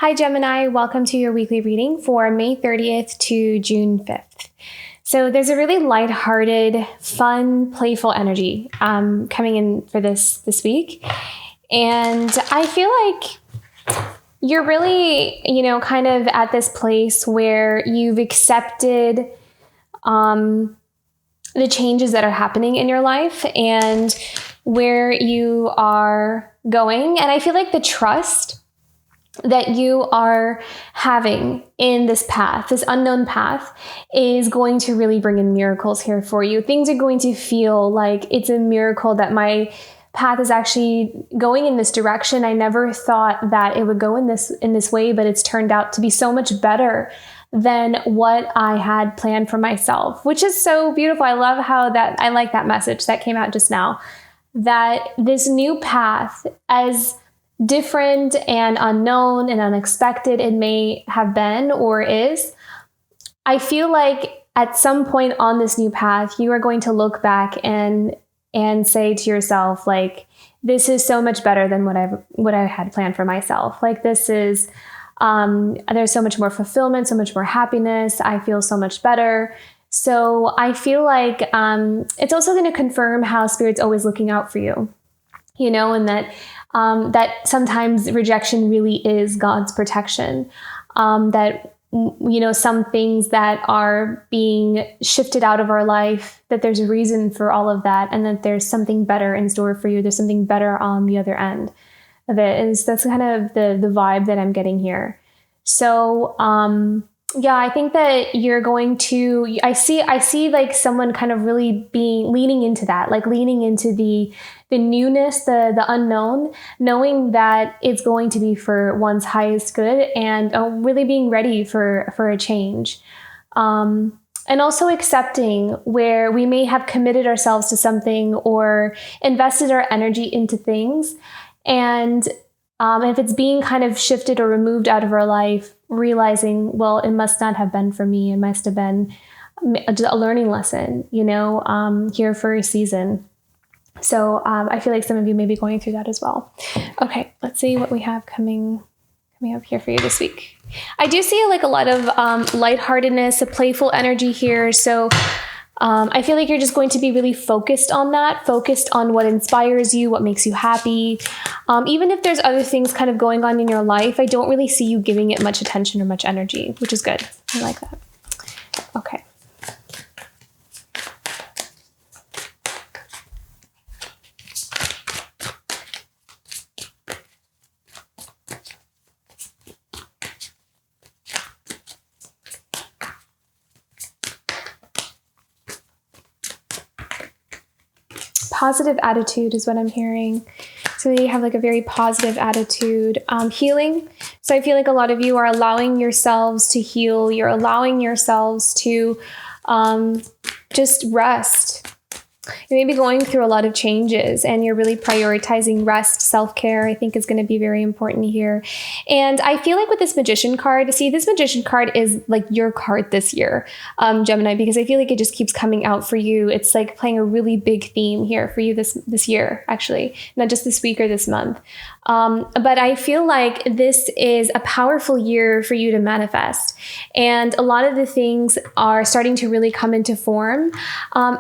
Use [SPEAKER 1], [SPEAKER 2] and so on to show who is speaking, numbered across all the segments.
[SPEAKER 1] Hi, Gemini. Welcome to your weekly reading for May 30th to June 5th. So there's a really lighthearted, fun, playful energy coming in for this week. And I feel like you're really, kind of at this place where you've accepted the changes that are happening in your life and where you are going. And I feel like the trust that you are having in this path, this unknown path, is going to really bring in miracles here for you. Things are going to feel like it's a miracle that my path is actually going in this direction. I never thought that it would go in this way, but it's turned out to be so much better than what I had planned for myself, which is so beautiful. I love how I like that message that came out just now, that this new path, as different and unknown and unexpected it may have been or is, I feel like at some point on this new path, you are going to look back and say to yourself, like, this is so much better than what I had planned for myself. Like, this is, there's so much more fulfillment, so much more happiness. I feel so much better. So I feel like it's also going to confirm how Spirit's always looking out for you, and that sometimes rejection really is God's protection. That, some things that are being shifted out of our life, that there's a reason for all of that, and that there's something better in store for you. There's something better on the other end of it. And that's kind of the vibe that I'm getting here. So, I think that you're going to, I see like someone kind of really leaning into that, like leaning into the newness, the unknown, knowing that it's going to be for one's highest good, and really being ready for a change. And also accepting where we may have committed ourselves to something or invested our energy into things. And if it's being kind of shifted or removed out of our life, realizing, well, it must not have been for me. It must have been a learning lesson, here for a season. So I feel like some of you may be going through that as well. Okay, let's see what we have coming up here for you this week. I do see like a lot of lightheartedness, a playful energy here. So I feel like you're just going to be really focused on that, focused on what inspires you, what makes you happy. Even if there's other things kind of going on in your life, I don't really see you giving it much attention or much energy, which is good. I like that. Okay. Positive attitude is what I'm hearing. So you have like a very positive attitude. Healing. So I feel like a lot of you are allowing yourselves to heal. You're allowing yourselves to just rest. You may be going through a lot of changes and you're really prioritizing rest, self-care, I think is going to be very important here. And I feel like with this Magician card, this Magician card is like your card this year, Gemini, because I feel like it just keeps coming out for you. It's like playing a really big theme here for you this year, actually, not just this week or this month. But I feel like this is a powerful year for you to manifest. And a lot of the things are starting to really come into form.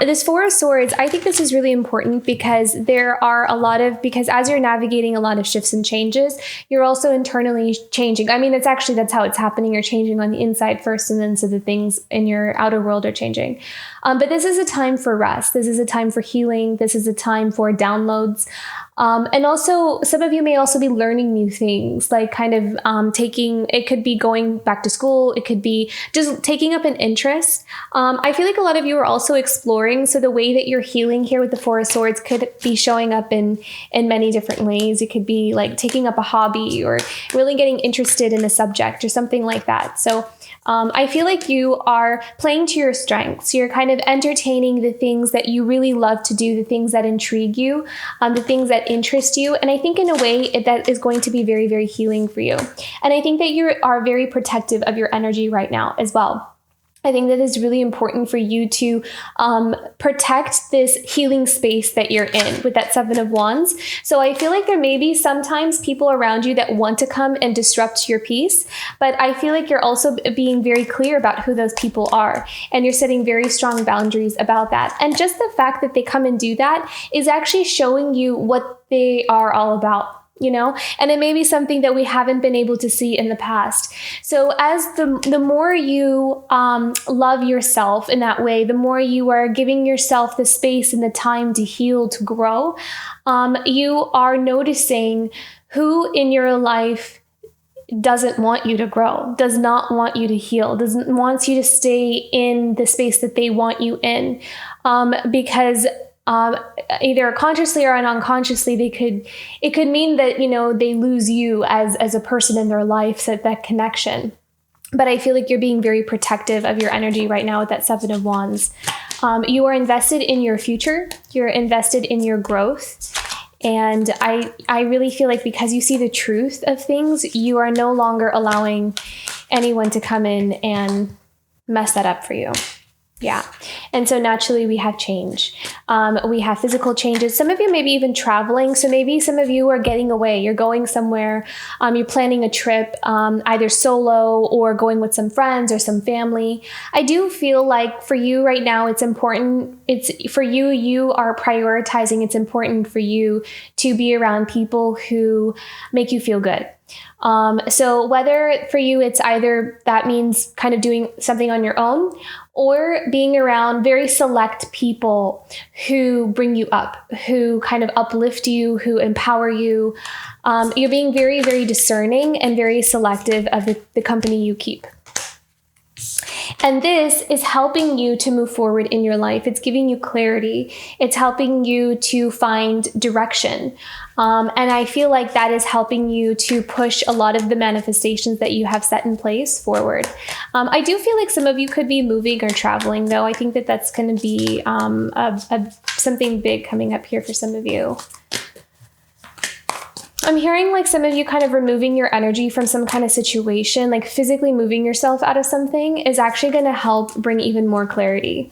[SPEAKER 1] This Four of Swords, I think this is really important because because as you're navigating a lot of shifts and changes, you're also internally changing. I mean, that's how it's happening. You're changing on the inside first, and then so the things in your outer world are changing. But this is a time for rest. This is a time for healing. This is a time for downloads. And also, some of you may also be learning new things, like kind of it could be going back to school. It could be just taking up an interest. I feel like a lot of you are also exploring. So the way that you're healing here with the Four of Swords could be showing up in many different ways. It could be like taking up a hobby or really getting interested in a subject or something like that. So I feel like you are playing to your strengths. You're kind of entertaining the things that you really love to do, the things that intrigue you, the things that interest you. And I think in a way that is going to be very, very healing for you. And I think that you are very protective of your energy right now as well. I think that it's really important for you to protect this healing space that you're in with that Seven of Wands. So I feel like there may be sometimes people around you that want to come and disrupt your peace, but I feel like you're also being very clear about who those people are, and you're setting very strong boundaries about that. And just the fact that they come and do that is actually showing you what they are all about. And it may be something that we haven't been able to see in the past. So as the more you love yourself in that way, the more you are giving yourself the space and the time to heal, to grow, you are noticing who in your life doesn't want you to grow, does not want you to heal, wants you to stay in the space that they want you in, because either consciously or unconsciously, it could mean that, they lose you as a person in their life, so that connection. But I feel like you're being very protective of your energy right now with that Seven of Wands. You are invested in your future. You're invested in your growth. And I really feel like because you see the truth of things, you are no longer allowing anyone to come in and mess that up for you. Yeah. And so naturally we have change. We have physical changes. Some of you maybe even traveling. So maybe some of you are getting away. You're going somewhere. You're planning a trip, either solo or going with some friends or some family. I do feel like for you right now, it's important. It's for you, you are prioritizing. It's important for you to be around people who make you feel good. So whether for you, it's either that means kind of doing something on your own, or being around very select people who bring you up, who kind of uplift you, who empower you. You're being very, very discerning and very selective of the company you keep. And this is helping you to move forward in your life. It's giving you clarity. It's helping you to find direction. And I feel like that is helping you to push a lot of the manifestations that you have set in place forward. I do feel like some of you could be moving or traveling, though. I think that that's going to be something big coming up here for some of you. I'm hearing like some of you kind of removing your energy from some kind of situation, like physically moving yourself out of something is actually going to help bring even more clarity.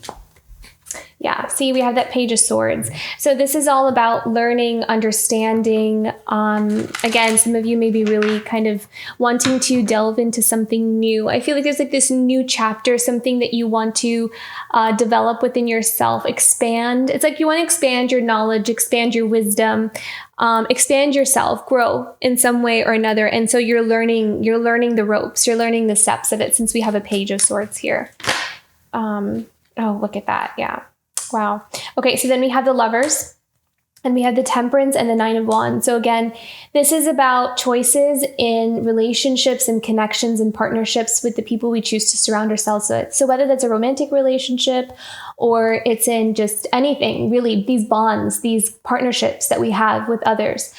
[SPEAKER 1] Yeah, see, we have that Page of Swords. So this is all about learning, understanding. Again, some of you may be really kind of wanting to delve into something new. I feel like there's like this new chapter, something that you want to develop within yourself, expand. It's like you want to expand your knowledge, expand your wisdom, expand yourself, grow in some way or another. And so you're learning the ropes, you're learning the steps of it, since we have a Page of Swords here. Oh, look at that. Yeah. Wow. Okay, so then we have the Lovers, and we have the Temperance and the Nine of Wands. So again, this is about choices in relationships and connections and partnerships with the people we choose to surround ourselves with. So whether that's a romantic relationship or it's in just anything, really, these bonds, these partnerships that we have with others.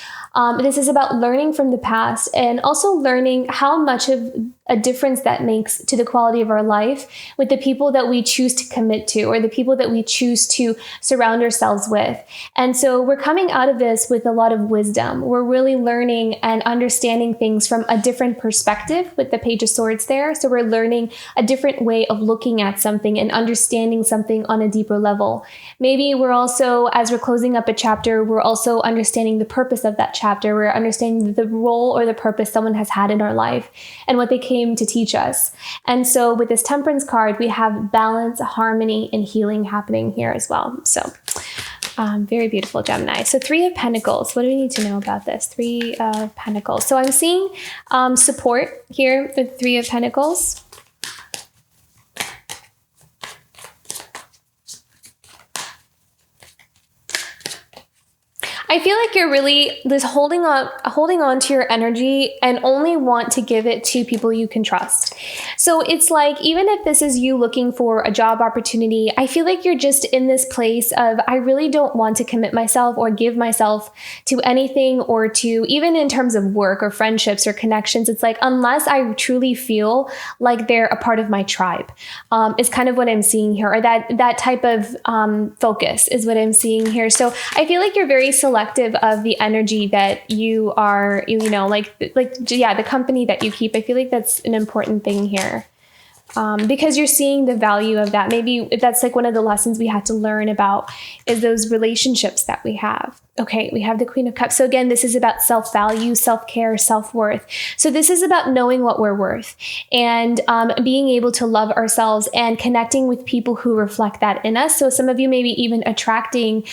[SPEAKER 1] This is about learning from the past and also learning how much of a difference that makes to the quality of our life with the people that we choose to commit to, or the people that we choose to surround ourselves with. And so we're coming out of this with a lot of wisdom. We're really learning and understanding things from a different perspective with the Page of Swords there. So we're learning a different way of looking at something and understanding something on a deeper level. Maybe we're also, as we're closing up a chapter, we're also understanding the purpose of that chapter. We're understanding the role or the purpose someone has had in our life and what they came to teach us. And so with this Temperance card, we have balance, harmony, and healing happening here as well. So very beautiful, Gemini. So Three of Pentacles. What do we need to know about this? Three of Pentacles. So I'm seeing support here with Three of Pentacles. I feel like you're really just holding on to your energy and only want to give it to people you can trust. So it's like, even if this is you looking for a job opportunity, I feel like you're just in this place of, I really don't want to commit myself or give myself to anything, or to, even in terms of work or friendships or connections, it's like, unless I truly feel like they're a part of my tribe, is kind of what I'm seeing here, or that type of focus is what I'm seeing here. So I feel like you're very selective of the energy that you are, the company that you keep. I feel like that's an important thing here. because you're seeing the value of that. Maybe that's like one of the lessons we had to learn about is those relationships that we have. Okay, we have the Queen of Cups. So again, this is about self-value, self-care, self-worth. So this is about knowing what we're worth and being able to love ourselves and connecting with people who reflect that in us. So some of you may be even attracting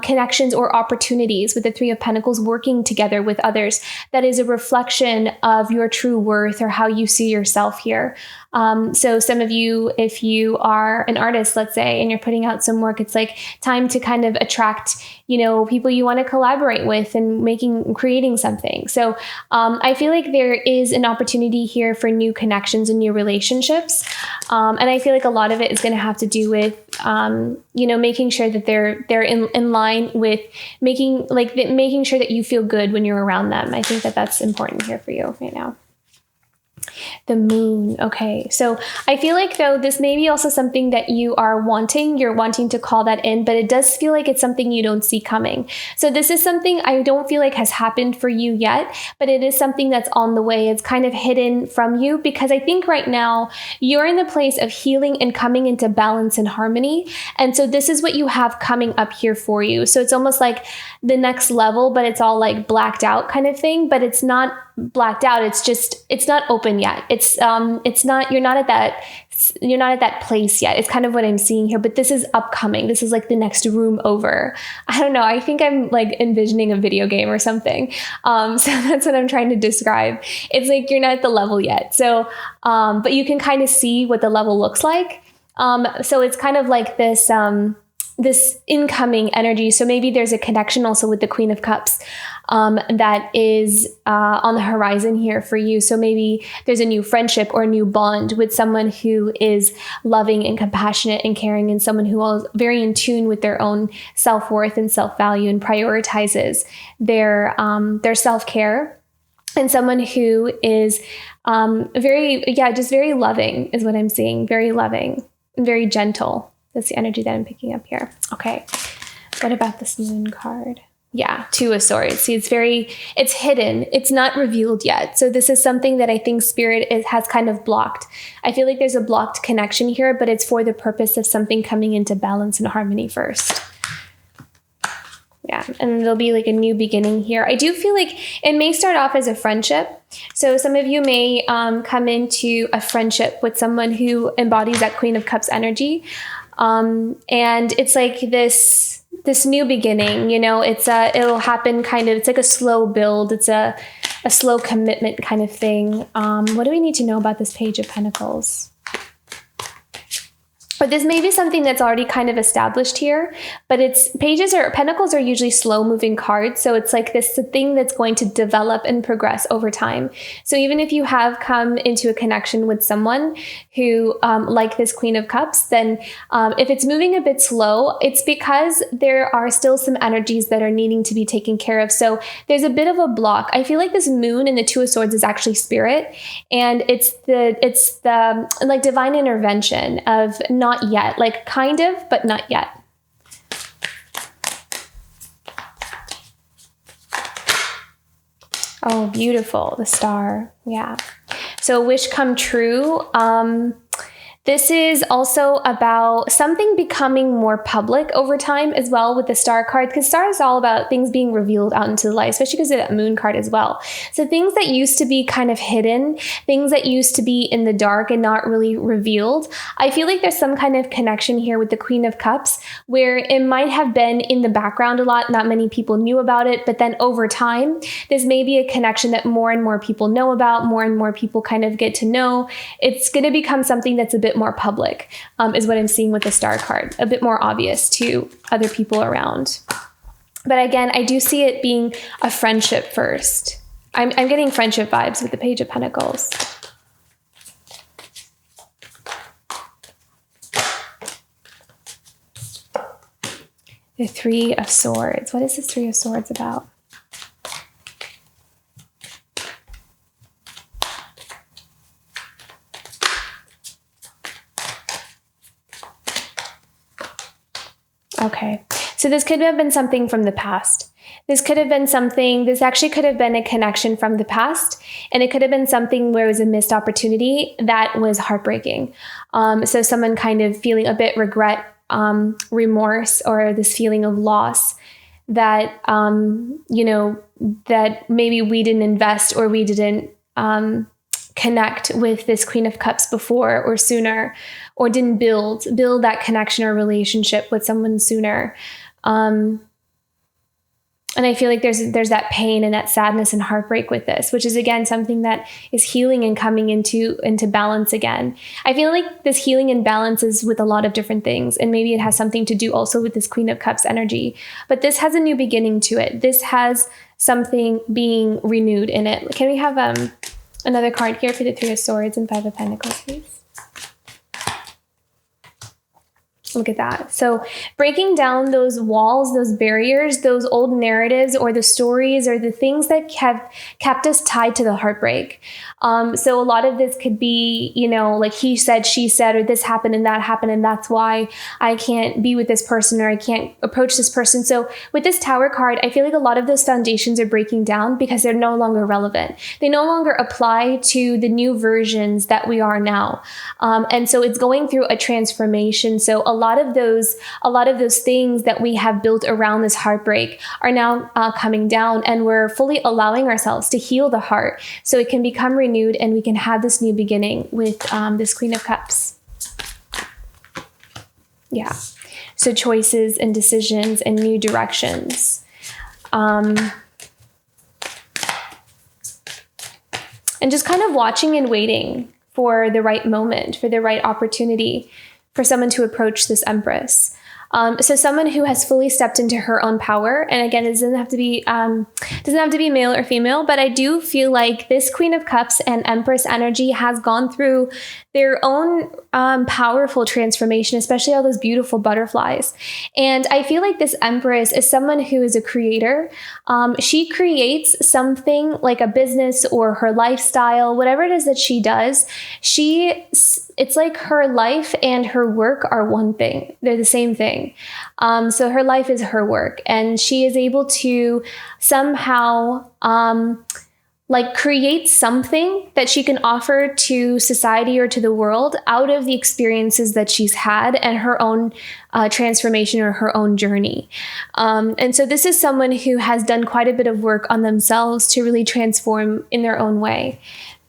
[SPEAKER 1] connections or opportunities with the Three of Pentacles, working together with others. That is a reflection of your true worth or how you see yourself here. So some of you, if you are an artist, let's say, and you're putting out some work, it's like time to kind of attract, people you want to collaborate with and creating something. So I feel like there is an opportunity here for new connections and new relationships. And I feel like a lot of it is going to have to do with, making sure that they're in line with making sure that you feel good when you're around them. I think that that's important here for you right now. The moon. Okay. So I feel like though this may be also something that you're wanting to call that in, but it does feel like it's something you don't see coming. So this is something I don't feel like has happened for you yet, but it is something that's on the way. It's kind of hidden from you because I think right now you're in the place of healing and coming into balance and harmony. And so this is what you have coming up here for you. So it's almost like the next level, but it's all like blacked out kind of thing, but it's not blacked out. It's not open yet. You're not at that place yet. It's kind of what I'm seeing here, but this is upcoming. This is like the next room over. I don't know. I think I'm like envisioning a video game or something. So that's what I'm trying to describe. It's like, you're not at the level yet. So, but you can kind of see what the level looks like. So it's kind of like this incoming energy. So maybe there's a connection also with the Queen of Cups that is on the horizon here for you. So maybe there's a new friendship or a new bond with someone who is loving and compassionate and caring, and someone who is very in tune with their own self-worth and self-value and prioritizes their self-care, and someone who is just very loving is what I'm seeing. Very loving and very gentle. That's the energy that I'm picking up here. Okay. What about this moon card? Yeah, Two of Swords. See, it's hidden. It's not revealed yet. So this is something that I think Spirit has kind of blocked. I feel like there's a blocked connection here, but it's for the purpose of something coming into balance and harmony first. Yeah, and there'll be like a new beginning here. I do feel like it may start off as a friendship. So some of you may come into a friendship with someone who embodies that Queen of Cups energy. And it's like this new beginning, it'll happen kind of, it's like a slow build. It's a slow commitment kind of thing. What do we need to know about this Page of Pentacles? But this may be something that's already kind of established here, but Pentacles are usually slow moving cards. So it's like this thing that's going to develop and progress over time. So even if you have come into a connection with someone who, like this Queen of Cups, then if it's moving a bit slow, it's because there are still some energies that are needing to be taken care of. So there's a bit of a block. I feel like this moon and the Two of Swords is actually Spirit, and it's the like divine intervention of not yet, like kind of, but not yet. Oh, beautiful. The Star. Yeah. So wish come true. This is also about something becoming more public over time as well with the Star card, because Star is all about things being revealed out into the light, especially because of that Moon card as well. So things that used to be kind of hidden, things that used to be in the dark and not really revealed. I feel like there's some kind of connection here with the Queen of Cups where it might have been in the background a lot. Not many people knew about it, but then over time, this may be a connection that more and more people know about, more and more people kind of get to know. It's going to become something that's a bit more public, is what I'm seeing with the Star card, a bit more obvious to other people around. But again, I do see it being a friendship first. I'm getting friendship vibes with the Page of Pentacles. The Three of Swords. What is this Three of Swords about? Okay, so this could have been something from the past. This actually could have been a connection from the past. And it could have been something where it was a missed opportunity that was heartbreaking. So someone kind of feeling a bit regret, remorse, or this feeling of loss that, that maybe we didn't invest or we didn't connect with this Queen of Cups before or sooner, or didn't build that connection or relationship with someone sooner. And I feel like there's that pain and that sadness and heartbreak with this, which is, again, something that is healing and coming into balance again. I feel like this healing and balance is with a lot of different things, and maybe it has something to do also with this Queen of Cups energy. But this has a new beginning to it. This has something being renewed in it. Can we have another card here for the Three of Swords and Five of Pentacles, please? Look at that. So breaking down those walls, those barriers, those old narratives or the stories or the things that have kept us tied to the heartbreak. So a lot of this could be, like he said, she said, or this happened and that's why I can't be with this person or I can't approach this person. So with this Tower card, I feel like a lot of those foundations are breaking down because they're no longer relevant. They no longer apply to the new versions that we are now. And so it's going through a transformation. So a lot of those things that we have built around this heartbreak are now coming down, and we're fully allowing ourselves to heal the heart so it can become renewed and we can have this new beginning with this Queen of Cups. Yeah. So choices and decisions and new directions. And just kind of watching and waiting for the right moment, for the right opportunity for someone to approach this Empress. So someone who has fully stepped into her own power. And again, it doesn't have to be male or female, but I do feel like this Queen of Cups and Empress energy has gone through their own powerful transformation, especially all those beautiful butterflies. And I feel like this Empress is someone who is a creator. She creates something like a business or her lifestyle, whatever it is that she does. It's like her life and her work are one thing. They're the same thing. So her life is her work, and she is able to somehow create something that she can offer to society or to the world out of the experiences that she's had and her own transformation or her own journey. And so this is someone who has done quite a bit of work on themselves to really transform in their own way.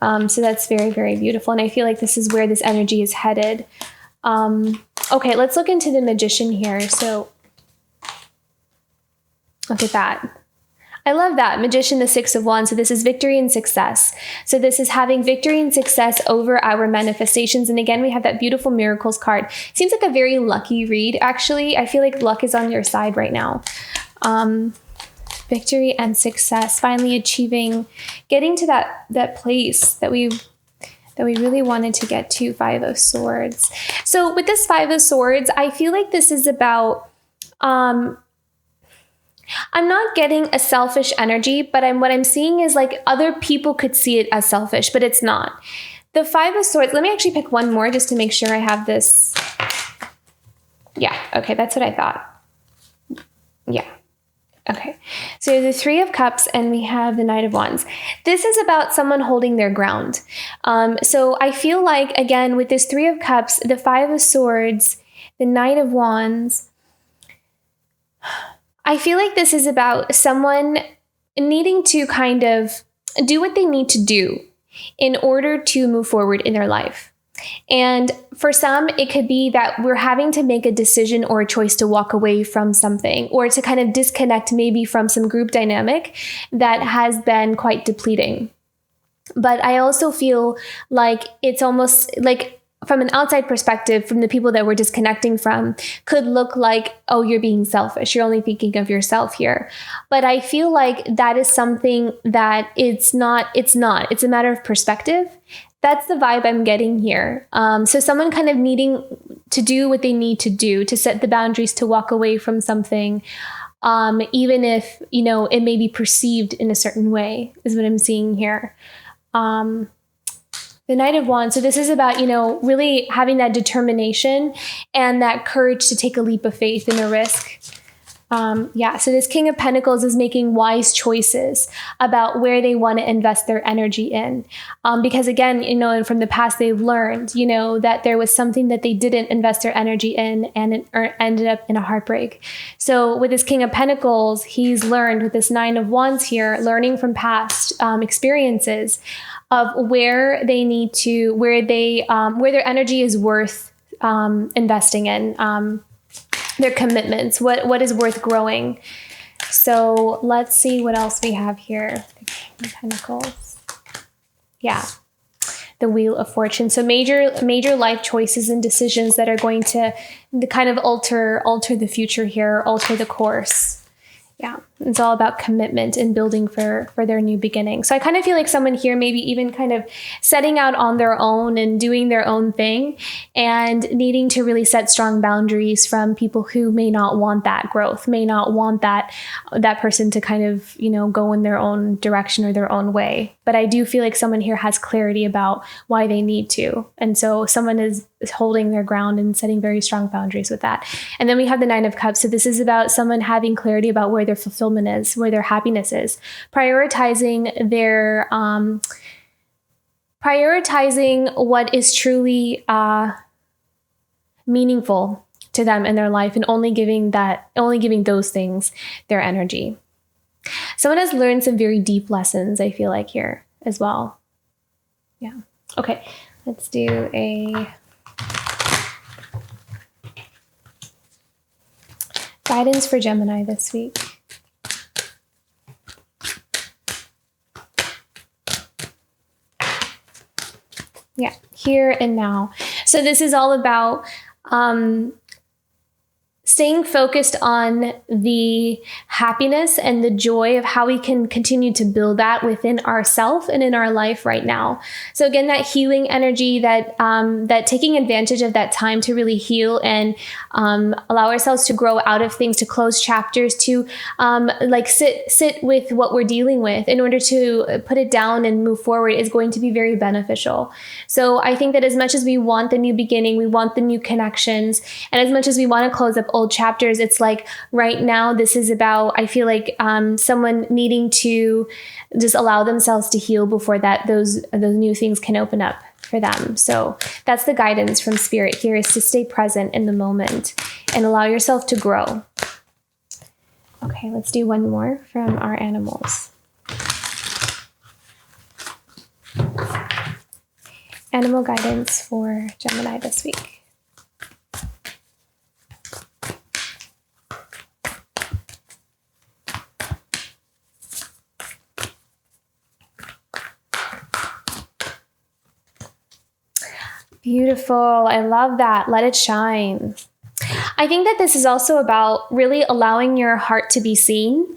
[SPEAKER 1] So that's very, very beautiful. And I feel like this is where this energy is headed. Okay, let's look into the Magician here. So look at that. I love that. Magician, the Six of Wands. So this is victory and success. So this is having victory and success over our manifestations. And again, we have that beautiful Miracles card. Seems like a very lucky read, actually. I feel like luck is on your side right now. Victory and success, finally achieving, getting to that place that we really wanted to get to. Five of Swords. So with this Five of Swords, I feel like this is about, I'm not getting a selfish energy, but what I'm seeing is like other people could see it as selfish, but it's not. The Five of Swords, let me actually pick one more just to make sure I have this. Yeah, okay, that's what I thought. Yeah. Okay, so the Three of Cups and we have the Knight of Wands. This is about someone holding their ground. So I feel like, again, with this Three of Cups, the Five of Swords, the Knight of Wands, I feel like this is about someone needing to kind of do what they need to do in order to move forward in their life. And for some, it could be that we're having to make a decision or a choice to walk away from something or to kind of disconnect maybe from some group dynamic that has been quite depleting. But I also feel like it's almost like from an outside perspective, from the people that we're disconnecting from, could look like, oh, you're being selfish. You're only thinking of yourself here. But I feel like that is something that it's not. It's a matter of perspective. That's the vibe I'm getting here. So someone kind of needing to do what they need to do, to set the boundaries, to walk away from something, even if, it may be perceived in a certain way, is what I'm seeing here. The Knight of Wands. So this is about, really having that determination and that courage to take a leap of faith and a risk. So this King of Pentacles is making wise choices about where they want to invest their energy in. Because again, and from the past, they've learned, that there was something that they didn't invest their energy in and it ended up in a heartbreak. So with this King of Pentacles, he's learned with this Nine of Wands here, learning from past experiences of where they need to, where their energy is worth investing in. Their commitments, what is worth growing. So let's see what else we have here. The King of Pentacles. Yeah. The Wheel of Fortune. So major life choices and decisions that are going to kind of alter the future here, alter the course. Yeah, it's all about commitment and building for their new beginning. So I kind of feel like someone here maybe even kind of setting out on their own and doing their own thing and needing to really set strong boundaries from people who may not want that growth, may not want that person to kind of, go in their own direction or their own way. But I do feel like someone here has clarity about why they need to. And so someone is holding their ground and setting very strong boundaries with that. And then we have the Nine of Cups. So this is about someone having clarity about where their fulfillment is, where their happiness is, prioritizing what is truly meaningful to them in their life and only giving those things their energy. Someone has learned some very deep lessons, I feel like, here as well. Yeah. Okay. Let's do a guidance for Gemini this week. Yeah, here and now. So this is all about staying focused on the happiness and the joy of how we can continue to build that within ourselves and in our life right now. So again, that healing energy, that taking advantage of that time to really heal and allow ourselves to grow out of things, to close chapters, to sit with what we're dealing with in order to put it down and move forward is going to be very beneficial. So I think that as much as we want the new beginning, we want the new connections, and as much as we want to close up old chapters, it's like right now this is about, I feel like someone needing to just allow themselves to heal before that those new things can open up for them. So that's the guidance from Spirit here, is to stay present in the moment and allow yourself to grow. Okay, let's do one more from our animals. Animal guidance for Gemini this week. Beautiful. I love that. Let it shine. I think that this is also about really allowing your heart to be seen.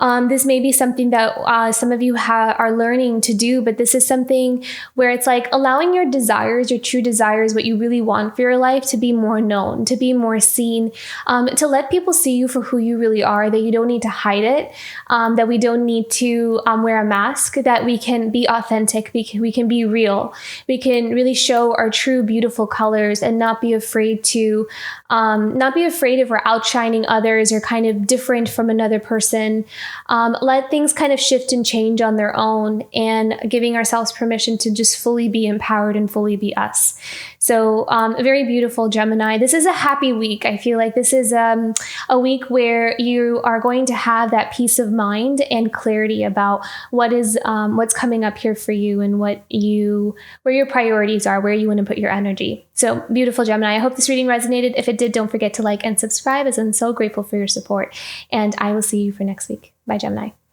[SPEAKER 1] This may be something that some of you are learning to do, but this is something where it's like allowing your desires, your true desires, what you really want for your life to be more known, to be more seen, to let people see you for who you really are, that you don't need to hide it, that we don't need to wear a mask, that we can be authentic, we can be real, we can really show our true beautiful colors and not be afraid if we're outshining others or kind of different from another person. Let things kind of shift and change on their own, and giving ourselves permission to just fully be empowered and fully be us. So very beautiful, Gemini. This is a happy week. I feel like this is a week where you are going to have that peace of mind and clarity about what's coming up here for you and where your priorities are, where you want to put your energy. So beautiful, Gemini. I hope this reading resonated. If it did, don't forget to like and subscribe, as I'm so grateful for your support. And I will see you for next week. Bye, Gemini.